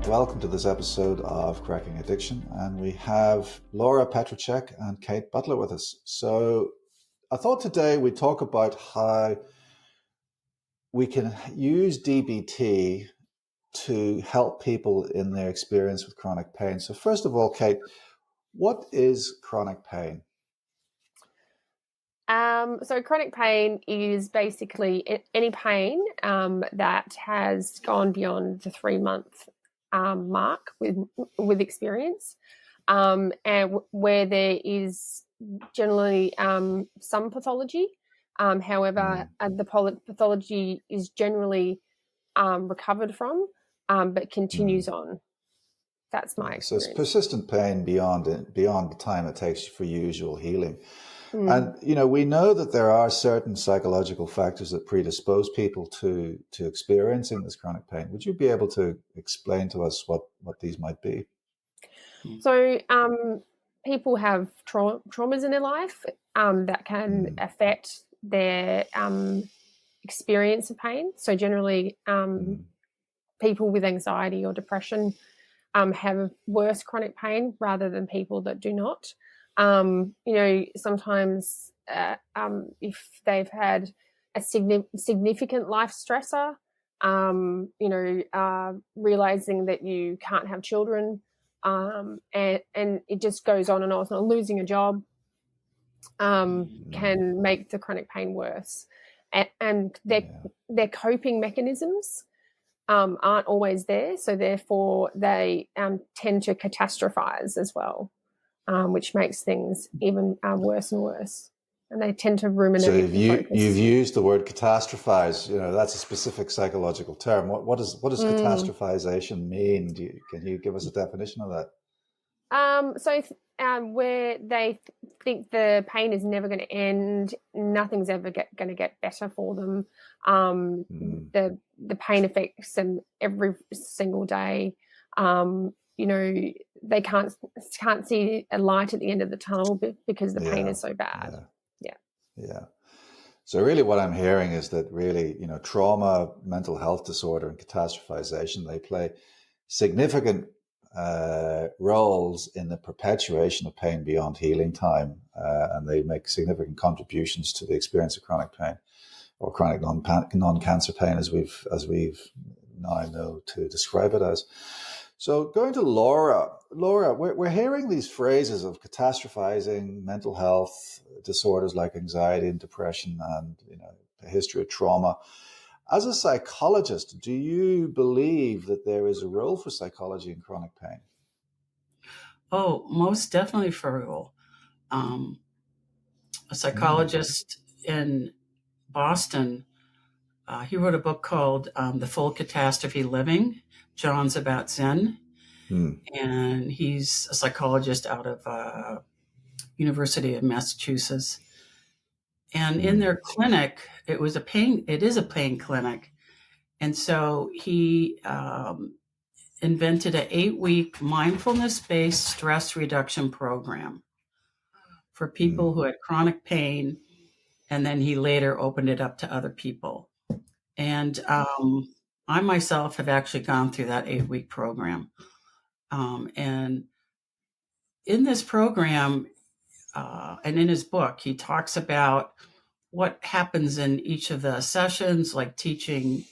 welcome to this episode of Cracking Addiction. And we have Laura Petracek and Kate Butler with us. So I thought today we'd talk about how we can use DBT to help people in their experience with chronic pain. So first of all, Kate, what is chronic pain? So chronic pain is basically any pain that has gone beyond the 3-month mark with experience, and where there is generally some pathology. However, the pathology is generally recovered from, but continues on. That's my experience. So it's persistent pain beyond the time it takes for usual healing. And, we know that there are certain psychological factors that predispose people to experiencing this chronic pain. Would you be able to explain to us what these might be? So people have traumas in their life that can affect their experience of pain. So generally people with anxiety or depression have worse chronic pain rather than people that do not. Sometimes if they've had a significant life stressor, realizing that you can't have children, and it just goes on and on. Losing a job can make the chronic pain worse, and their coping mechanisms aren't always there, so therefore they tend to catastrophize as well. Which makes things even worse and worse. And they tend to ruminate. So you've used the word catastrophize. That's a specific psychological term. What does catastrophization mean? Can you give us a definition of that? Where they think the pain is never going to end, nothing's ever going to get better for them. The pain affects them every single day. They can't see a light at the end of the tunnel because the pain is so bad. Yeah. So really what I'm hearing is that really, trauma, mental health disorder, and catastrophization, they play significant roles in the perpetuation of pain beyond healing time. And they make significant contributions to the experience of chronic pain, or chronic non-cancer pain, as we've now know to describe it as. So going to Laura, we're hearing these phrases of catastrophizing, mental health disorders like anxiety and depression, and a history of trauma. As a psychologist, do you believe that there is a role for psychology in chronic pain? Oh, most definitely for a role. A psychologist in Boston, he wrote a book called The Full Catastrophe Living, John Kabat-Zinn, and he's a psychologist out of University of Massachusetts. And in their clinic, it is a pain clinic. And so he invented an 8-week mindfulness-based stress reduction program for people who had chronic pain. And then he later opened it up to other people. And I myself have actually gone through that 8-week program. And in this program, and in his book, he talks about what happens in each of the sessions, like teaching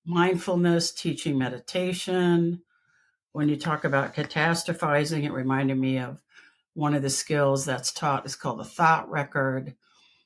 mindfulness, teaching meditation. When you talk about catastrophizing, it reminded me of one of the skills that's taught is called a thought record.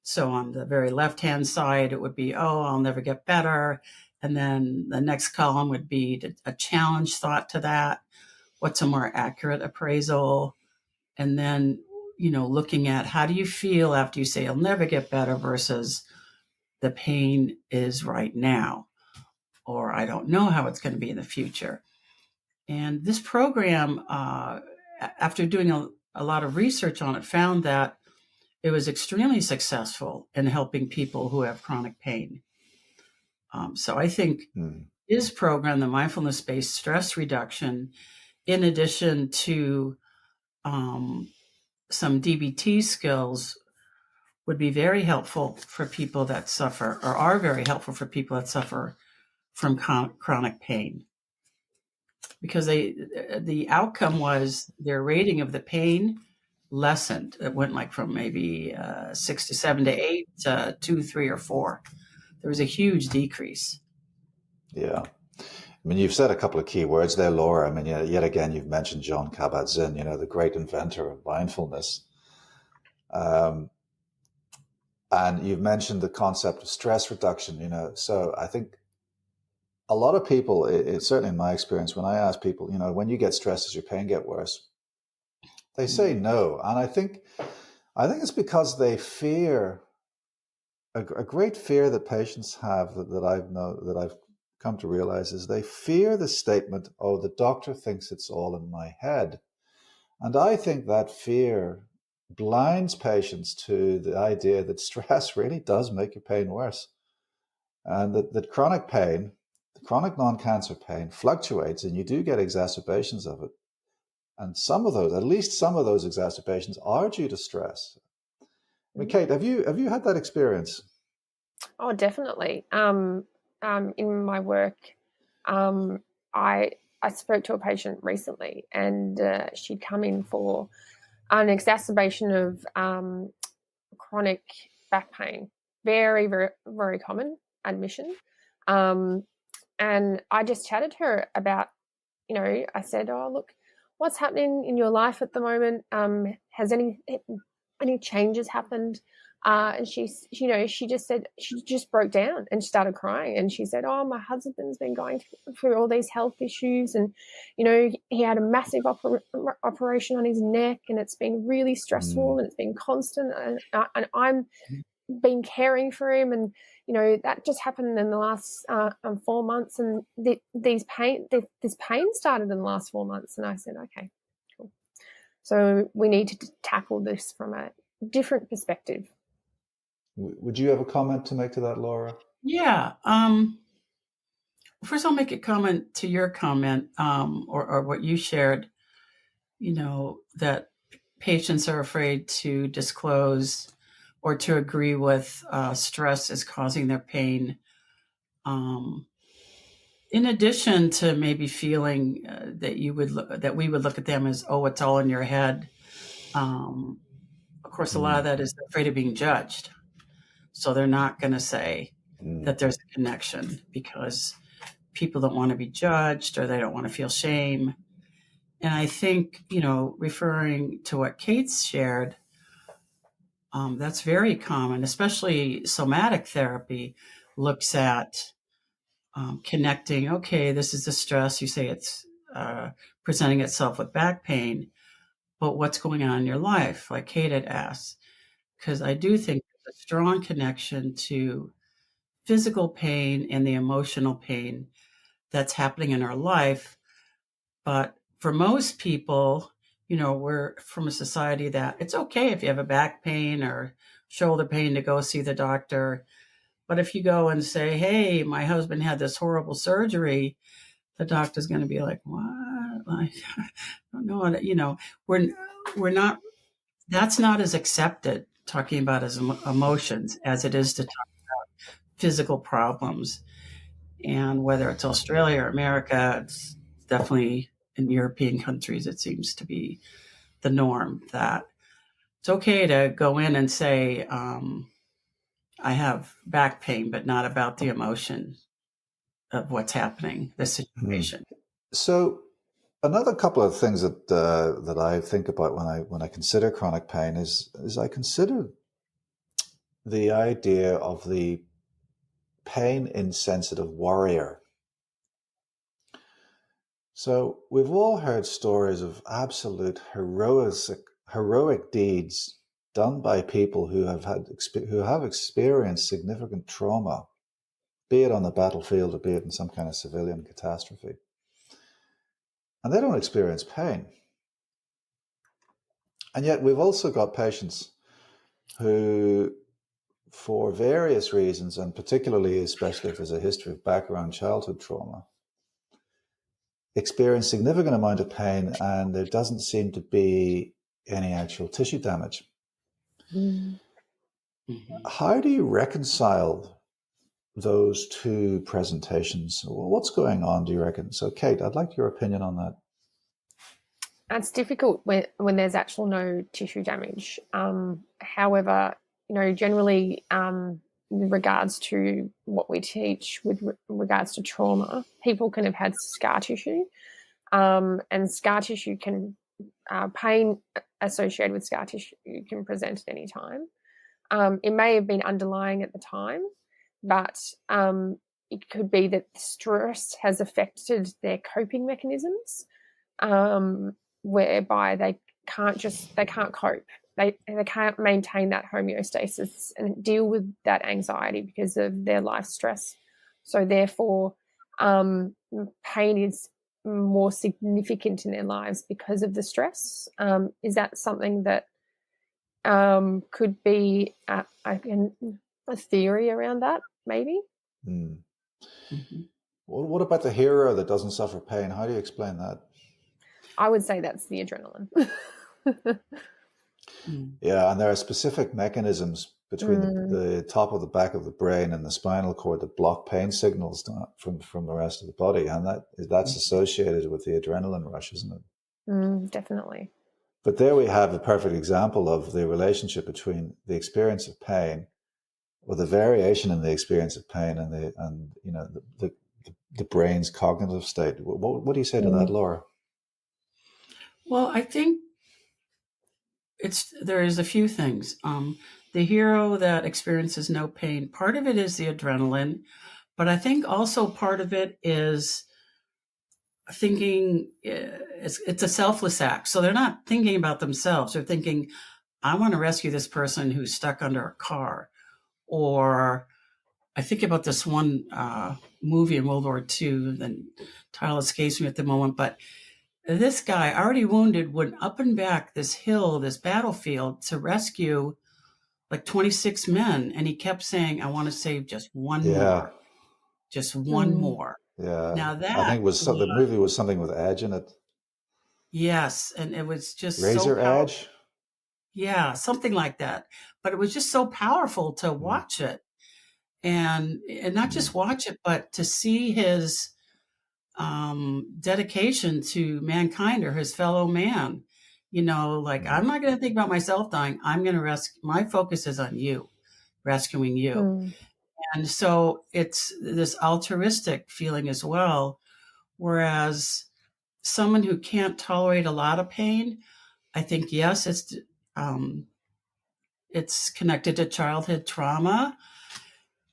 So on the very left-hand side, it would be, I'll never get better. And then the next column would be a challenge thought to that. What's a more accurate appraisal? And then, looking at how do you feel after you say, I'll never get better versus the pain is right now, or I don't know how it's going to be in the future. And this program, after doing a lot of research on it, found that it was extremely successful in helping people who have chronic pain. So I think his program, the mindfulness-based stress reduction, in addition to some DBT skills, would be very helpful for people that suffer, or are very helpful for people that suffer from chronic pain. because the outcome was their rating of the pain lessened. It went like from maybe 6 to 7 to 8 to 2, 3, or 4. There was a huge decrease. Yeah. I mean, you've said a couple of key words there, Laura. I mean, yet again, you've mentioned Jon Kabat-Zinn, the great inventor of mindfulness. And you've mentioned the concept of stress reduction, so I think a lot of people, it's certainly in my experience, when I ask people, when you get stressed, does your pain get worse? They say no. And I think it's because they fear, a great fear that patients have that I've come to realize is they fear the statement, oh, the doctor thinks it's all in my head. And I think that fear blinds patients to the idea that stress really does make your pain worse. And that chronic pain, the chronic non-cancer pain, fluctuates, and you do get exacerbations of it. And at least some of those exacerbations are due to stress. I mean, Kate, have you had that experience? Oh, definitely. In my work, I spoke to a patient recently, and she'd come in for an exacerbation of chronic back pain. Very, very, very common admission. And I just chatted to her about, I said, oh, look, what's happening in your life at the moment? Has any changes happened? And she just said, she just broke down and started crying. And she said, oh, my husband's been going through all these health issues. And, he had a massive operation on his neck, and it's been really stressful and it's been constant. And I'm been caring for him. And, that just happened in the last 4 months. And this pain started in the last 4 months. And I said, okay, cool. So we need to tackle this from a different perspective. Would you have a comment to make to that, Laura? Yeah. First, I'll make a comment to your comment or what you shared, that patients are afraid to disclose or to agree with stress is causing their pain. In addition to maybe feeling that we would look at them as, oh, it's all in your head. Of course, a lot of that is they're afraid of being judged. So they're not going to say that there's a connection because people don't want to be judged or they don't want to feel shame. And I think, referring to what Kate's shared, that's very common, especially somatic therapy looks at connecting, okay, this is the stress. You say it's presenting itself with back pain, but what's going on in your life, like Kate had asked? Because I do think there's a strong connection to physical pain and the emotional pain that's happening in our life. But for most people, we're from a society that it's okay if you have a back pain or shoulder pain to go see the doctor. But if you go and say, hey, my husband had this horrible surgery, the doctor's going to be like, what? Like, I don't know. We're not, that's not as accepted talking about as emotions as it is to talk about physical problems. And whether it's Australia or America, it's definitely in European countries, it seems to be the norm that it's okay to go in and say, I have back pain, but not about the emotion of what's happening, the situation. So another couple of things that I think about when I consider chronic pain is I consider the idea of the pain insensitive warrior. So we've all heard stories of absolute heroic deeds done by people who have experienced significant trauma, be it on the battlefield or be it in some kind of civilian catastrophe. And they don't experience pain. And yet we've also got patients who, for various reasons, and particularly especially if there's a history of background childhood trauma, experience significant amount of pain, and there doesn't seem to be any actual tissue damage. Mm-hmm. How do you reconcile those two presentations? What's going on, do you reckon? So, Kate, I'd like your opinion on that. It's difficult when there's actual no tissue damage. However, generally, with regards to what we teach with regards to trauma, people can have had scar tissue, and scar tissue can pain associated with scar tissue can present at any time. It may have been underlying at the time, but it could be that stress has affected their coping mechanisms, whereby they can't cope. They can't maintain that homeostasis and deal with that anxiety because of their life stress. So therefore, pain is more significant in their lives because of the stress. Is that something that could be a theory around that, maybe? Mm-hmm. What about the hero that doesn't suffer pain? How do you explain that? I would say that's the adrenaline. Yeah, and there are specific mechanisms between the top of the back of the brain and the spinal cord that block pain signals from the rest of the body, and that's associated with the adrenaline rush, isn't it? Definitely. But there we have a perfect example of the relationship between the experience of pain, or the variation in the experience of pain, and the brain's cognitive state. What do you say to that, Laura? Well, I think there is a few things. The hero that experiences no pain, part of it is the adrenaline, but I think also part of it is thinking it's a selfless act. So they're not thinking about themselves. They're thinking, I want to rescue this person who's stuck under a car. Or I think about this one movie in World War II, the title escapes me at the moment, but this guy, already wounded, went up and back this hill, this battlefield, to rescue like 26 men. And he kept saying, I want to save just one more. Just one more. Yeah. Now that I think the movie was something with edge in it. Yes. And it was just Razor Edge? Yeah, something like that. But it was just so powerful to watch it. And not just watch it, but to see his dedication to mankind or his fellow man. I'm not going to think about myself dying. I'm going to rescue. My focus is on you, rescuing you. And so it's this altruistic feeling as well. Whereas someone who can't tolerate a lot of pain, I think, yes, it's connected to childhood trauma.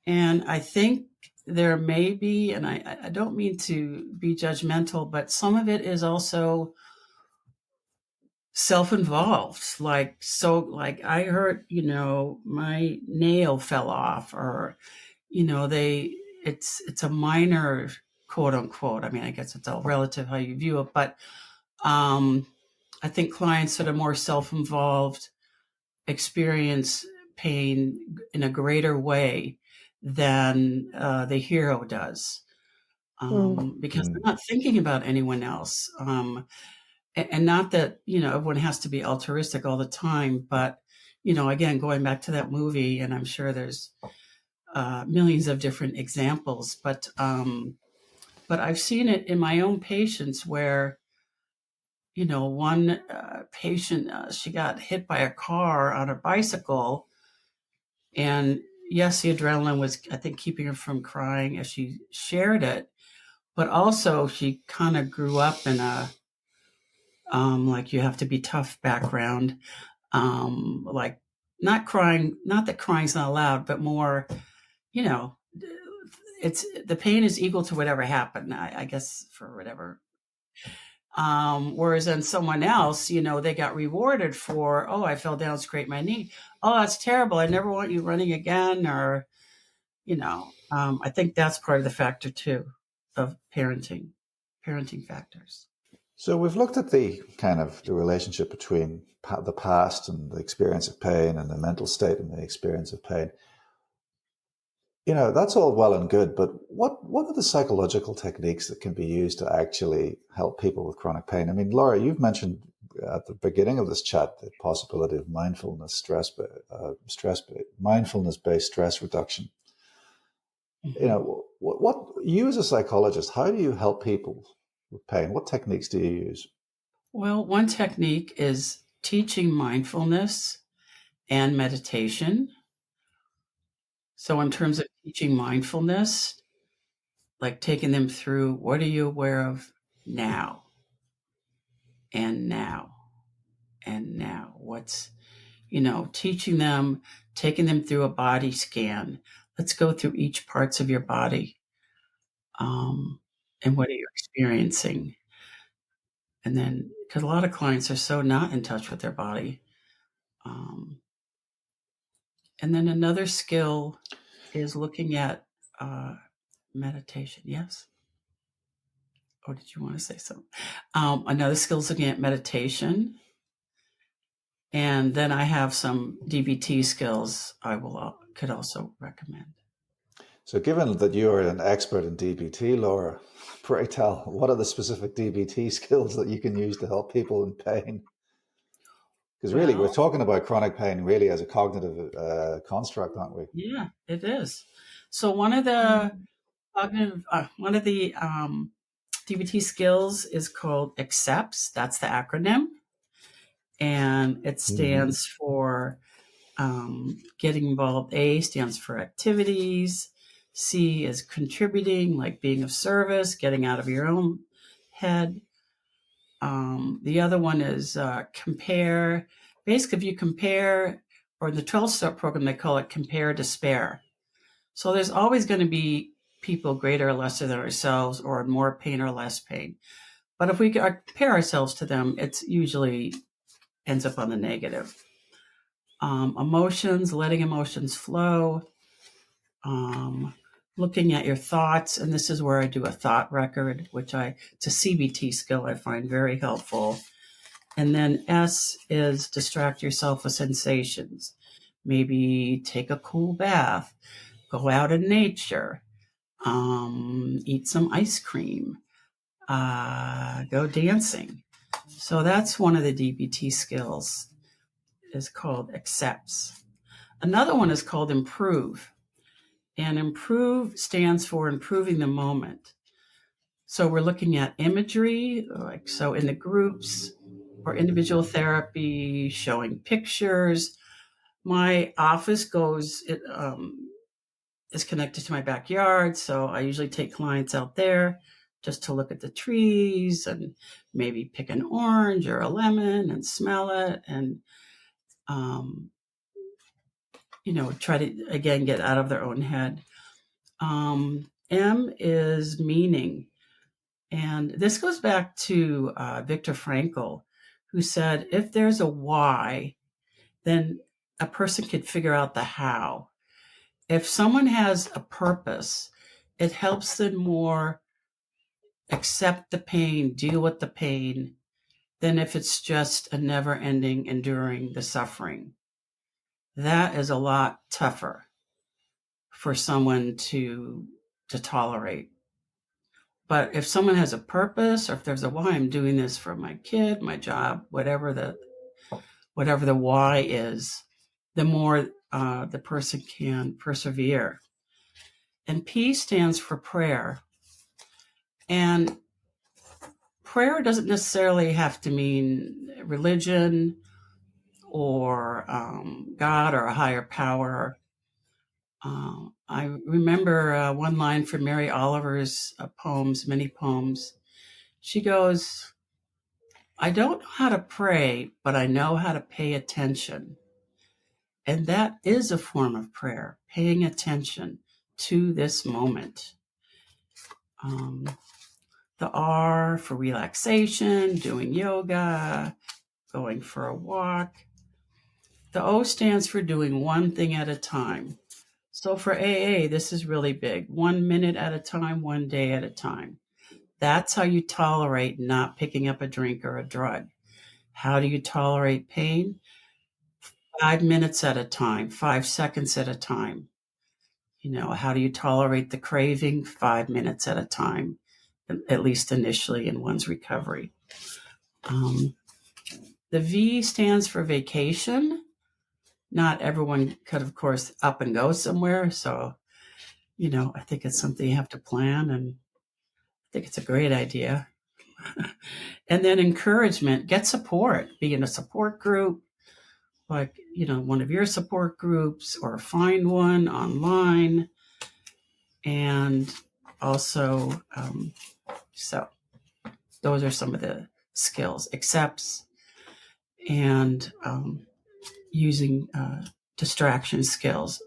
And I think there may be, and I don't mean to be judgmental, but some of it is also self-involved. Like I hurt, my nail fell off, or, it's a minor, quote unquote. I mean, I guess it's all relative how you view it, but I think clients that are more self-involved experience pain in a greater way than the hero does, because they're not thinking about anyone else. And not that, everyone has to be altruistic all the time, but, again, going back to that movie, and I'm sure there's millions of different examples, but I've seen it in my own patients where, one patient, she got hit by a car on her bicycle, and yes, the adrenaline was, I think, keeping her from crying as she shared it, but also she kind of grew up in a like you have to be tough background, like not crying, not that crying's not allowed, but more, it's the pain is equal to whatever happened, I guess, for whatever. Whereas then someone else, they got rewarded for, oh, I fell down, scraped my knee. Oh, that's terrible. I never want you running again. Or, I think that's part of the factor too of parenting factors. So we've looked at the relationship between the past and the experience of pain, and the mental state and the experience of pain. That's all well and good, but what are the psychological techniques that can be used to actually help people with chronic pain? I mean, Laura, you've mentioned at the beginning of this chat the possibility of mindfulness-based stress reduction. You know, what you as a psychologist, how do you help people with pain? What techniques do you use? Well, one technique is teaching mindfulness and meditation. So in terms of teaching mindfulness, like taking them through, what are you aware of now? And now? And now? What's, teaching them, taking them through a body scan. Let's go through each parts of your body. And what are you experiencing? And then, because a lot of clients are so not in touch with their body. And then another skill is looking at meditation. Yes? Or did you want to say something? Another skill is looking at meditation. And then I have some DBT skills I could also recommend. So given that you're an expert in DBT, Laura, pray tell, what are the specific DBT skills that you can use to help people in pain? Because really, we're talking about chronic pain really as a cognitive construct, aren't we? Yeah, it is. So one of the DBT skills is called ACCEPTS. That's the acronym. And it stands for getting involved. A stands for activities. C is contributing, like being of service, getting out of your own head. The other one is compare. Basically, if you compare, or in the 12-step program, they call it compare despair. So there's always going to be people greater or lesser than ourselves, or more pain or less pain. But if we compare ourselves to them, it's usually ends up on the negative. Emotions, letting emotions flow, looking at your thoughts. And this is where I do a thought record, which it's a CBT skill I find very helpful. And then S is distract yourself with sensations. Maybe take a cool bath, go out in nature, eat some ice cream, go dancing. So that's one of the DBT skills, is called accepts. Another one is called improve. And improve stands for improving the moment. So we're looking at imagery, like so in the groups or individual therapy, showing pictures. My office is connected to my backyard, so I usually take clients out there just to look at the trees and maybe pick an orange or a lemon and smell it and try to again get out of their own head. M is meaning. And this goes back to Viktor Frankl, who said, if there's a why, then a person could figure out the how. If someone has a purpose, it helps them more accept the pain, deal with the pain, than if it's just a never-ending, enduring the suffering. That is a lot tougher for someone to tolerate. But if someone has a purpose, or if there's a why, I'm doing this for my kid, my job, whatever the why is, the more the person can persevere. And P stands for prayer. And prayer doesn't necessarily have to mean religion or God or a higher power. I remember one line from Mary Oliver's many poems. She goes, I don't know how to pray, but I know how to pay attention. And that is a form of prayer, paying attention to this moment. The R for relaxation, doing yoga, going for a walk. The O stands for doing one thing at a time. So for AA, this is really big. 1 minute at a time, 1 day at a time. That's how you tolerate not picking up a drink or a drug. How do you tolerate pain? 5 minutes at a time, 5 seconds at a time. How do you tolerate the craving? 5 minutes at a time, at least initially in one's recovery. The V stands for vacation. Not everyone could, of course, up and go somewhere. So I think it's something you have to plan, and I think it's a great idea. And then encouragement, get support, be in a support group, like, one of your support groups, or find one online. And also, so those are some of the skills: accepts, and using distraction skills.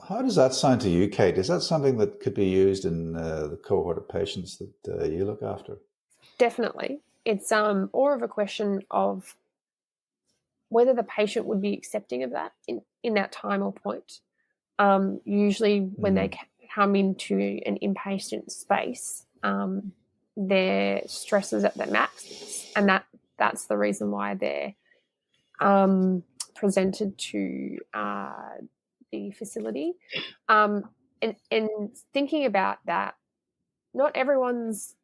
How does that sound to you, Kate? Is that something that could be used in the cohort of patients that you look after? Definitely. It's more of a question of whether the patient would be accepting of that in that time or point. Usually when they come into an inpatient space, their stress is at their max, and that's the reason why they're presented to the facility. And thinking about that, not everyone's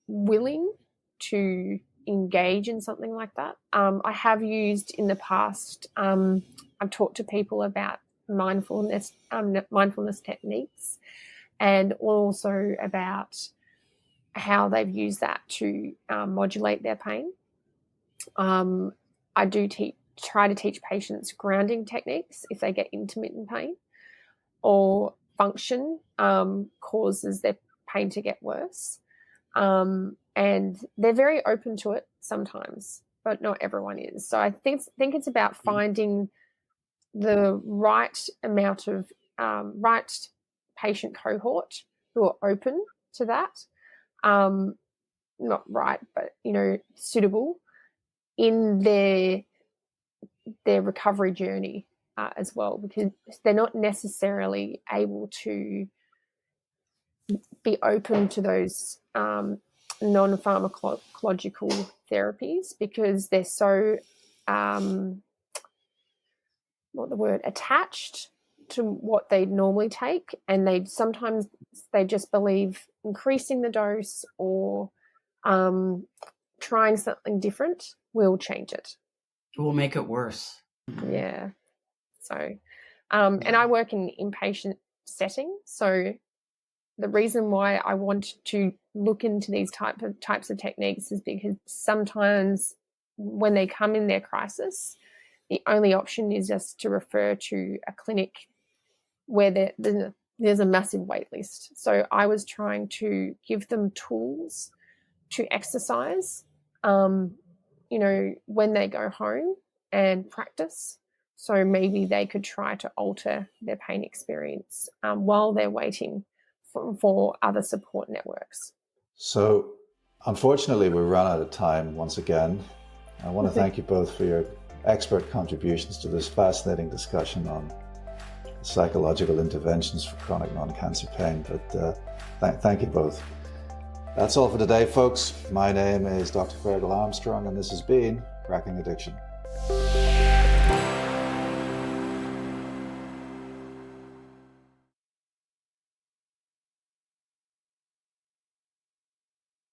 willing to engage in something like that. I have used in the past, I've talked to people about mindfulness techniques, and also about how they've used that to modulate their pain. I do try to teach patients grounding techniques if they get intermittent pain, or function causes their pain to get worse. And they're very open to it sometimes, but not everyone is. So I think it's about finding the right amount of right patient cohort who are open to that. Not right, but suitable in their recovery journey as well, because they're not necessarily able to be open to those non-pharmacological therapies, because they're so attached to what they normally take, and they just believe increasing the dose or trying something different will change it. It will make it worse. Yeah. So, and I work in an inpatient setting, so the reason why I want to look into these types of techniques is because sometimes when they come in their crisis, the only option is just to refer to a clinic where there's a massive wait list. So I was trying to give them tools to exercise, when they go home and practice. So maybe they could try to alter their pain experience while they're waiting for other support networks. So unfortunately, we've run out of time once again. I want to thank you both for your expert contributions to this fascinating discussion on psychological interventions for chronic non-cancer pain. But thank you both. That's all for today, folks. My name is Dr. Fergal Armstrong, and this has been Cracking Addiction.